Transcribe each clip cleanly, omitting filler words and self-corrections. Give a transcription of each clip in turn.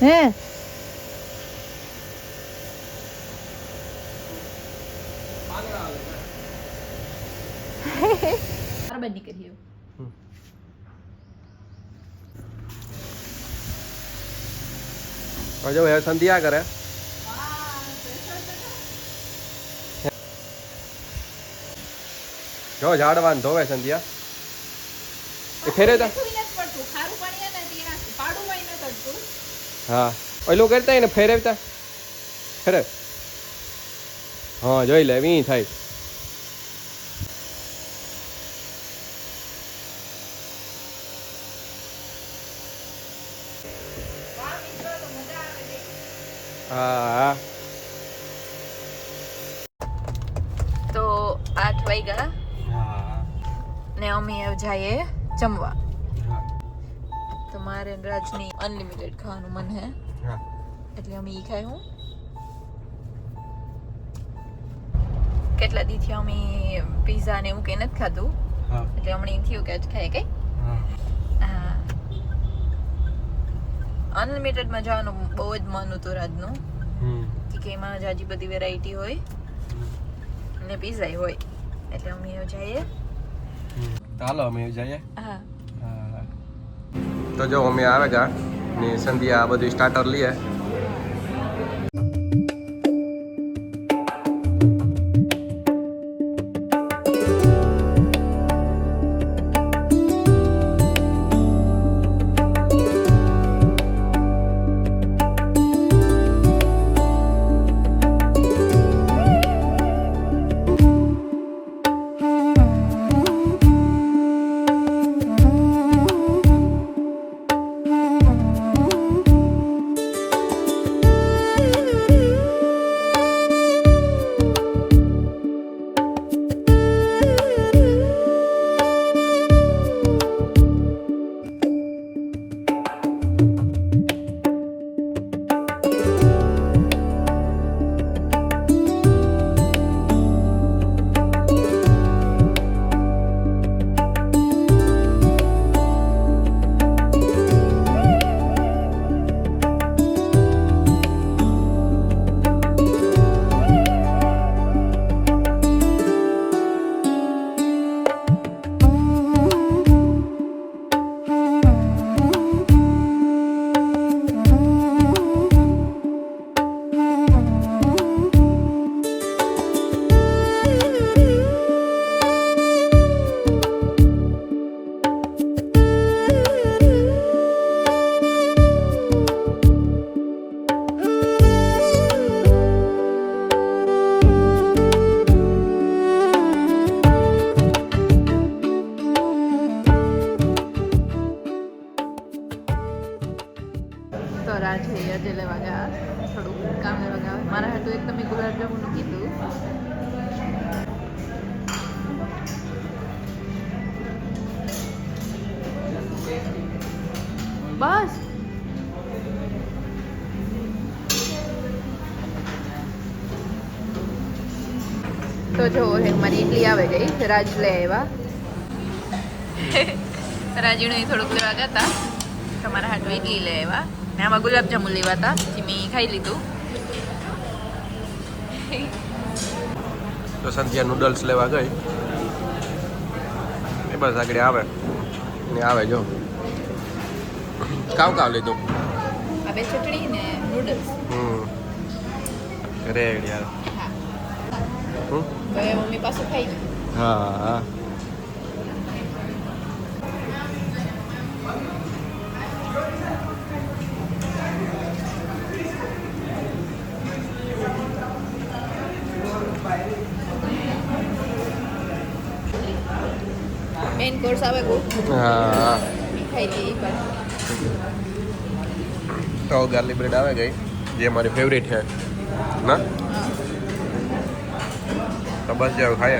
હે બરાબર નીકળ્યો જો હવે સંધ્યા કરે જો ઝાડવાન ધોવે સંધ્યા એ ફેરે તા હા ઓલું કરતા ને ફેરવતા ફેરે હા જોઈ લે વી થાય હા તો 8 વાગ્યા ને અમે જઈએ જમવા તો મારે રાજની અનલિમિટેડ ખાવાનું મન હે એટલે અમે ઈ ખાય હું કેટલા દી થી અમે પિઝા ને એવું કઈ નથી ખાધું એટલે હમણાં એમ થયું કે આજ ખાય કઈ હા અનલિમિટેડ માં જવાનું બહુ જ મન હતું રાજનું કે એમાં જાજી બધી વેરાયટી હોય ને પિઝા હોય એટલે અમે જઈએ ચાલો અમે જઈએ હા તો જો અમે આવે ગા ને સંધ્યા બધું સ્ટાર્ટર લઈએ તો રાજ આજે લેવા ગયા થોડું કામ લેવા ગયા મારા હાટું એક તમે ગુલાબજાંબુનું કીધું બસ તો જો મારી ઇડલી આવે ગઈ રાજ લઈ આવ્યા રાજુને થોડુંક લેવા ગયા હતા તમારા હાટું ઇડલી લઈ આવ્યા ને આમાં ગુલાબજાંબુ લેવા હતા જે મેં ખાઈ લીધું તો સંધ્યા નૂડલ્સ લેવા ગઈ એ બસ આગળ આવે ને આવે જો કાવ લીધું આ બે ચટણી ને નૂડલ્સ રેડ યાર તો એ મમ્મી પાછું ખાઈ લીધું હા મેઇન કોર્સ આવે ગો હા ખાઈ લઈએ પણ તો ગાર્લિક બ્રેડ આવે ગઈ જે મારી ફેવરેટ છે ના તો બસ જાવ ખાય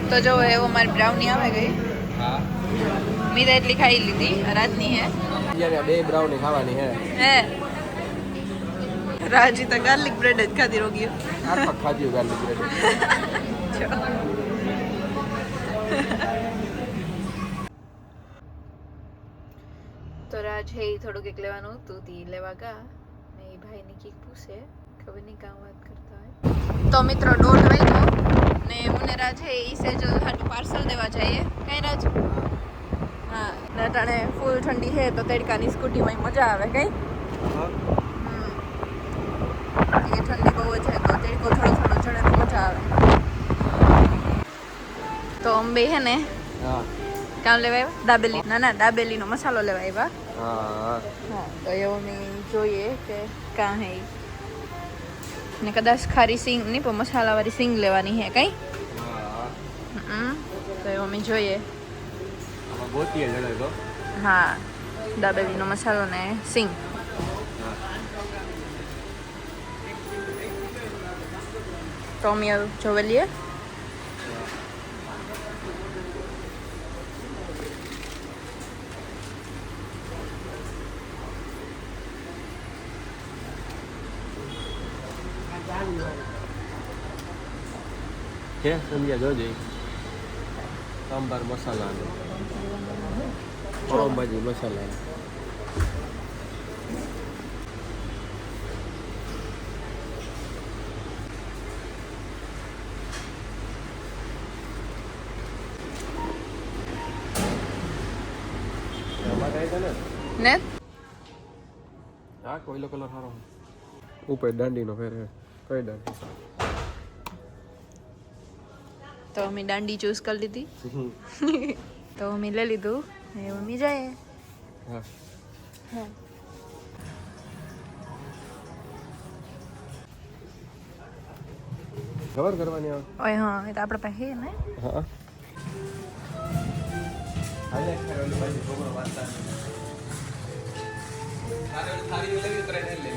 તો જો એવો મારી બ્રાઉની આવે ગઈ હા મેં તો એટલી ખાઈ લીધી રાતની હે યાર બે બ્રાઉની ખાવાની હે રાજી તો ગાર્લિક બ્રેડ જ ખાધી રોગી આ ખાધી ગાર્લિક બ્રેડ રાજ હે થોડુંક એક લેવાનું હતું તી લેવા ગા ને એ ભાઈની કીક પૂછે ખબર નહીં કામ વાત કરતા હોય તો મિત્રો 1:30 વાગ્યો ને મને રાજ હે ઈ સેજ હાટું પાર્સલ દેવા જઈએ કઈ રાજ હા નટાણે ફૂલ ઠંડી હે તો તડકાની સ્કૂટીમાં મજા આવે કઈ એ ઠંડી બહુ છે તો તડકો થોડો થોડો ચડે તો મજા આવે તો અંબે હે ને કામ લેવા આવ્યા દાબેલી ના દાબેલીનો મસાલો લેવા આવ્યા હા તો એવું નહીં જોઈએ કે કાં હે ને કદાચ ખારી સિંગ નહીં પણ મસાલાવાળી સિંગ લેવાની હે કઈ તો એવું અમે જોઈએ હા દાબેલીનો મસાલો ને સિંગ તો અમે જોવે લઈએ કે સંધ્યા જોજે સાંભાર મસાલા પાવભાજી મસાલા ને હા કોઈલો કલર સારો ઉપર દાંડીનો ફેર હે કઈ દાંડી તો અમે દાંડી ચૂઝ કરી લીધી તો અમે લઈ લીધું ને મમ્મી જાય હા ખબર કરવાની આવે ઓય હા એ તો આપણે પાસે હે ને હા હાલે ખરેલી બાજી છોકરો વાંચતા આરે થાળી લેવી ઉતરે ને લે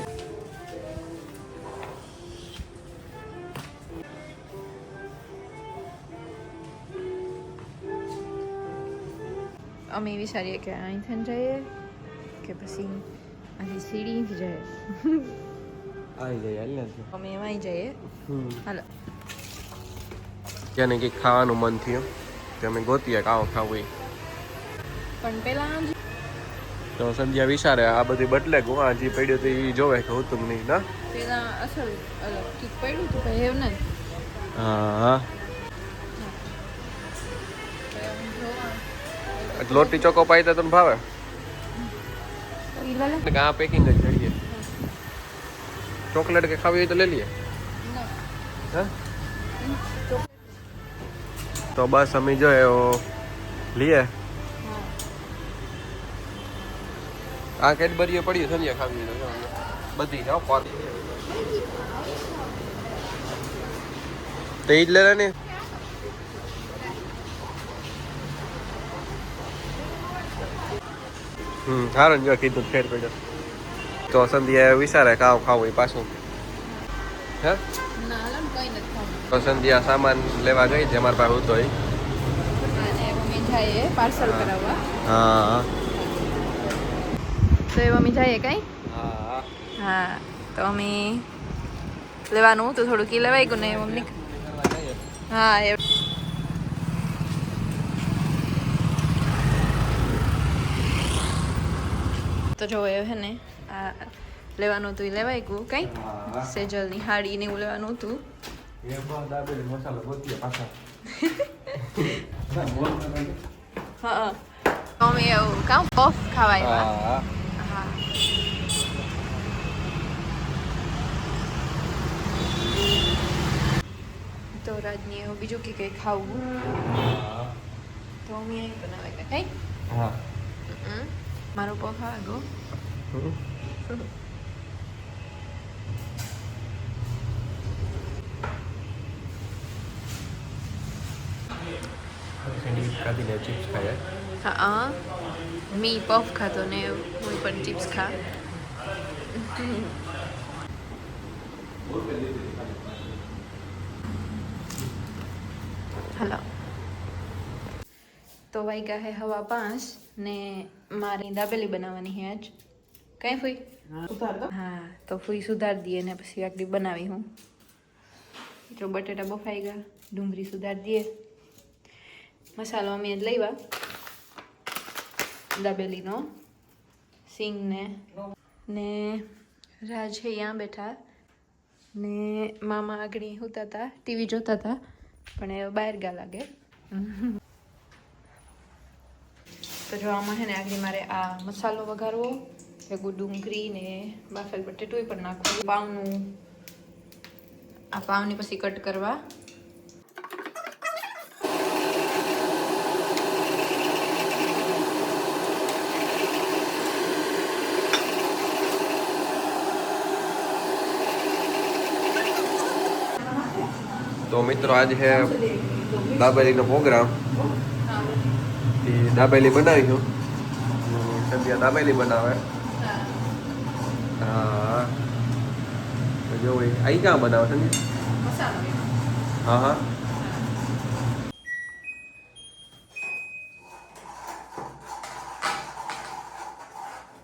અમે વિચારીએ કે અહીંથી જઈએ કે પછી આથી સીડીથી જઈએ આવી જાય હાલ ને અમે એમાં જઈએ હાલો ત્યાં કંઈક ખાવાનું મન થયું કે અમે ગોતીએ કાવો ખાવું એ પણ પેલા તો સંધ્યા વિચારે આ બધી બદલે ગુવા હજી પડ્યું તો એ જોવે કે હતું નહીં ના પેલા અસલ અલગ ઠીક પડ્યું તો ભાઈ એવું નહીં હા લોટી ચોકો પાઈ તો તને ભાવે આ પેકિંગ જ કરીએ ચોકલેટ કે ખાવી હોય તો લઈ લઈએ હા તો બસ અમે જો લઈએ આ કેડબરીઓ પડી સંધ્યા ખાવી બધી જાઓ તો એ જ લે ને સારું જો કીધું ફેર પડ્યો તો સંધ્યા વિચારે કાવ ખાવું એ પાછું હે તો સંધ્યા સામાન લેવા ગઈ છે અમારા પાસે હતો પાર્સલ કરાવવા હા તો એ મમ્મી જાય કઈ હા હા તો અમે લેવાનું તો થોડુંક ઈ લેવાઈ ગયું ને મમ્મી હા એ તો જો એ હે ને આ લેવાનું હતું એ લેવાઈ ગયું કઈ સેજલની હાડી ને એવું લેવાનું હતું હા અમે એવું કામ પફ ખાવા આવ્યા હા તો રાજની એવું બીજું કે કંઈ ખાવું તો અમે અહીં બનાવે કઈ હા મારો પફ આવે ગો ચિપ્સ ખાય હા મી પફ ખાતો ને હું પણ ચિપ્સ ખા હલો તો વાગ્યા હે 5:30 ને મારી દાબેલી બનાવવાની હે આજ કઈ ફૂઈ હા તો ફૂઈ સુધાર દઈએ ને પછી આટલી બનાવી હું જો બટેટા બફાઈ ગયા ડુંગળી સુધાર દઈએ મસાલો અમે જ લેવા દાબેલીનો સિંગ ને રાજ છે અહીંયા બેઠા ને મામા આગળ હોતા હતા ટીવી જોતા હતા પણ એ બહાર ગયા લાગે. તો જો આમાં છે ને આગળ મારે આ મસાલો વઘારવો, ભેગું ડુંગળી ને બાફેલ બટેટું પણ નાખવું, પાવનું આ પાવની પછી કટ કરવા. તો મિત્રો આજે છે દાબેલીનો પ્રોગ્રામ. દાબેલી બનાવીશું. સંધ્યા દાબેલી બનાવે. હા જો અહીં ક્યાં બનાવે સંધ્યા? હા હા.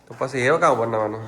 તો પછી એવું કામ બનાવવાનું?